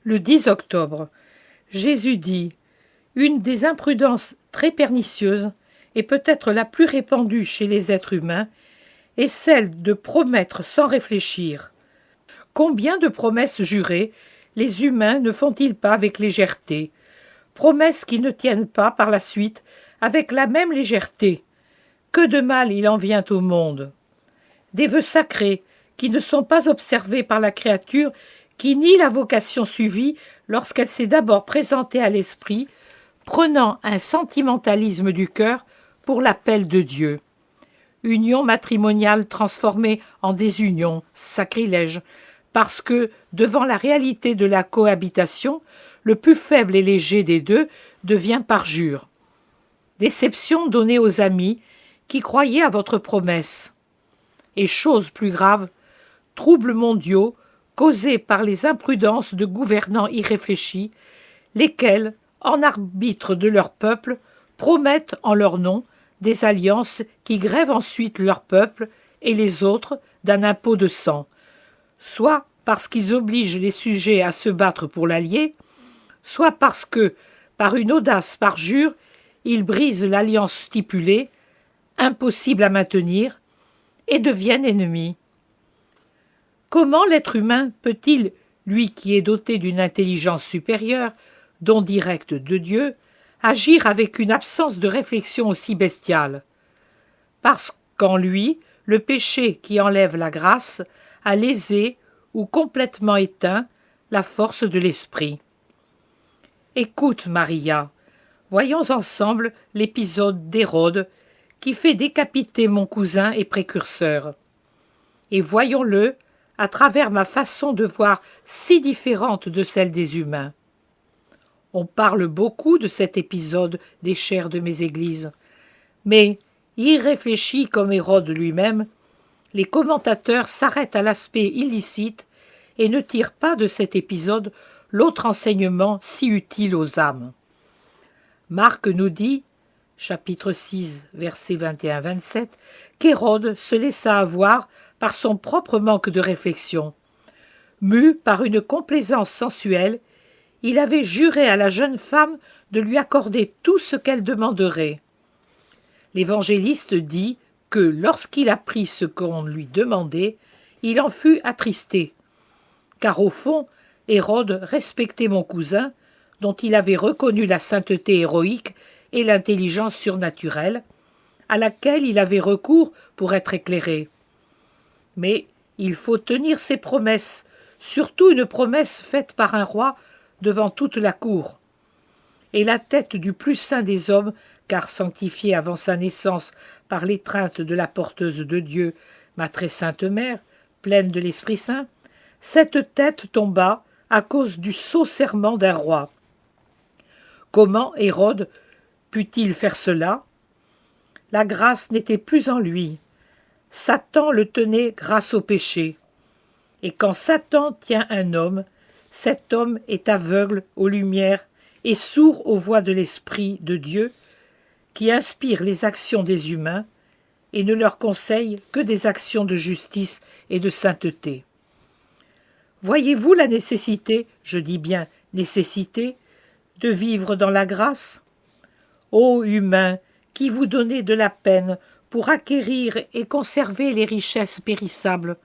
Le 10 octobre, Jésus dit « Une des imprudences très pernicieuses, et peut-être la plus répandue chez les êtres humains, est celle de promettre sans réfléchir. Combien de promesses jurées les humains ne font-ils pas avec légèreté, promesses qui ne tiennent pas par la suite avec la même légèreté. Que de mal il en vient au monde. Des vœux sacrés qui ne sont pas observés par la créature qui nie la vocation suivie lorsqu'elle s'est d'abord présentée à l'esprit, prenant un sentimentalisme du cœur pour l'appel de Dieu. Union matrimoniale transformée en désunion, sacrilège, parce que, devant la réalité de la cohabitation, le plus faible et léger des deux devient parjure. Déception donnée aux amis qui croyaient à votre promesse. Et chose plus grave, troubles mondiaux causés par les imprudences de gouvernants irréfléchis, lesquels, en arbitre de leur peuple, promettent en leur nom des alliances qui grèvent ensuite leur peuple et les autres d'un impôt de sang, soit parce qu'ils obligent les sujets à se battre pour l'allier, soit parce que, par une audace parjure, ils brisent l'alliance stipulée, impossible à maintenir, et deviennent ennemis. Comment l'être humain peut-il, lui qui est doté d'une intelligence supérieure, don direct de Dieu, agir avec une absence de réflexion aussi bestiale? Parce qu'en lui, le péché qui enlève la grâce a lésé ou complètement éteint la force de l'esprit. Écoute, Maria, voyons ensemble l'épisode d'Hérode qui fait décapiter mon cousin et précurseur. Et voyons-le à travers ma façon de voir si différente de celle des humains. On parle beaucoup de cet épisode des chairs de mes églises, mais, irréfléchis comme Hérode lui-même, les commentateurs s'arrêtent à l'aspect illicite et ne tirent pas de cet épisode l'autre enseignement si utile aux âmes. Marc nous dit, chapitre 6, versets 21-27, qu'Hérode se laissa avoir par son propre manque de réflexion. Mu par une complaisance sensuelle, il avait juré à la jeune femme de lui accorder tout ce qu'elle demanderait. L'évangéliste dit que lorsqu'il apprit ce qu'on lui demandait, il en fut attristé, car au fond, Hérode respectait mon cousin, dont il avait reconnu la sainteté héroïque et l'intelligence surnaturelle, à laquelle il avait recours pour être éclairé. Mais il faut tenir ses promesses, surtout une promesse faite par un roi devant toute la cour. Et la tête du plus saint des hommes, car sanctifié avant sa naissance par l'étreinte de la porteuse de Dieu, ma très sainte mère, pleine de l'Esprit Saint, cette tête tomba à cause du sot serment d'un roi. Comment Hérode put-il faire cela? La grâce n'était plus en lui. Satan le tenait grâce au péché. Et quand Satan tient un homme, cet homme est aveugle aux lumières et sourd aux voix de l'Esprit de Dieu, qui inspire les actions des humains et ne leur conseille que des actions de justice et de sainteté. Voyez-vous la nécessité, je dis bien nécessité, de vivre dans la grâce? Ô humains, qui vous donnez de la peine pour acquérir et conserver les richesses périssables,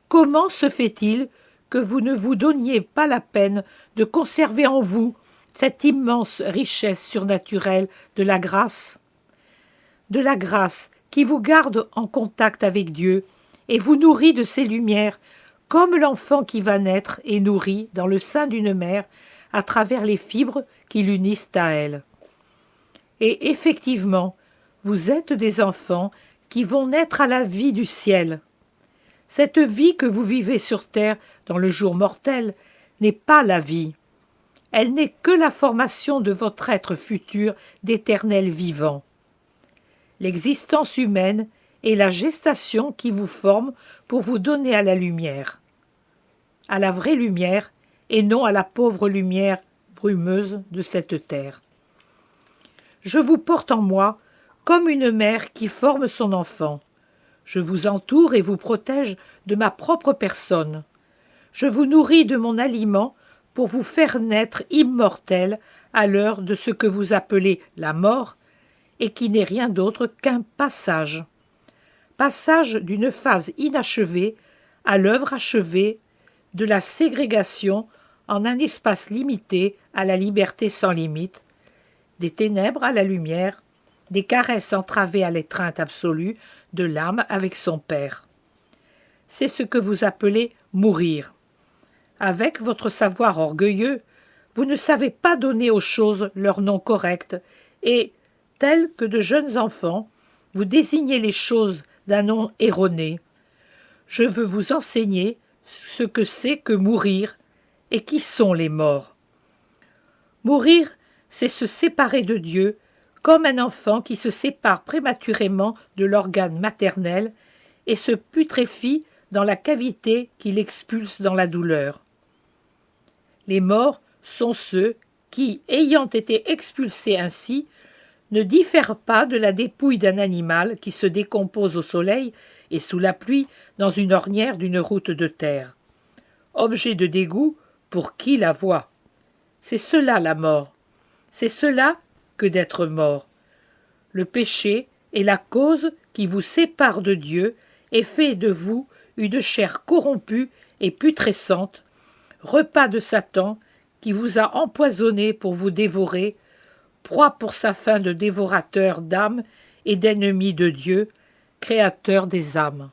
comment se fait-il que vous ne vous donniez pas la peine de conserver en vous cette immense richesse surnaturelle de la grâce? De la grâce qui vous garde en contact avec Dieu et vous nourrit de ses lumières, comme l'enfant qui va naître est nourri dans le sein d'une mère à travers les fibres qui l'unissent à elle. Et effectivement, vous êtes des enfants qui vont naître à la vie du ciel. Cette vie que vous vivez sur terre dans le jour mortel n'est pas la vie. Elle n'est que la formation de votre être futur d'éternel vivant. L'existence humaine est la gestation qui vous forme pour vous donner à la lumière. À la vraie lumière et non à la pauvre lumière brumeuse de cette terre. Je vous porte en moi comme une mère qui forme son enfant. Je vous entoure et vous protège de ma propre personne. Je vous nourris de mon aliment pour vous faire naître immortel à l'heure de ce que vous appelez la mort, et qui n'est rien d'autre qu'un passage. Passage d'une phase inachevée à l'œuvre achevée, de la ségrégation en un espace limité à la liberté sans limite, des ténèbres à la lumière, des caresses entravées à l'étreinte absolue de l'âme avec son Père. C'est ce que vous appelez mourir. Avec votre savoir orgueilleux, vous ne savez pas donner aux choses leur nom correct et, tels que de jeunes enfants, vous désignez les choses d'un nom erroné. Je veux vous enseigner ce que c'est que mourir et qui sont les morts. Mourir, c'est se séparer de Dieu, comme un enfant qui se sépare prématurément de l'organe maternel et se putréfie dans la cavité qu'il expulse dans la douleur. Les morts sont ceux qui, ayant été expulsés ainsi, ne diffèrent pas de la dépouille d'un animal qui se décompose au soleil et sous la pluie dans une ornière d'une route de terre. Objet de dégoût pour qui la voit. C'est cela la mort. C'est cela que d'être mort. Le péché est la cause qui vous sépare de Dieu et fait de vous une chair corrompue et putrescente, repas de Satan qui vous a empoisonné pour vous dévorer, proie pour sa faim de dévorateur d'âmes et d'ennemi de Dieu, créateur des âmes.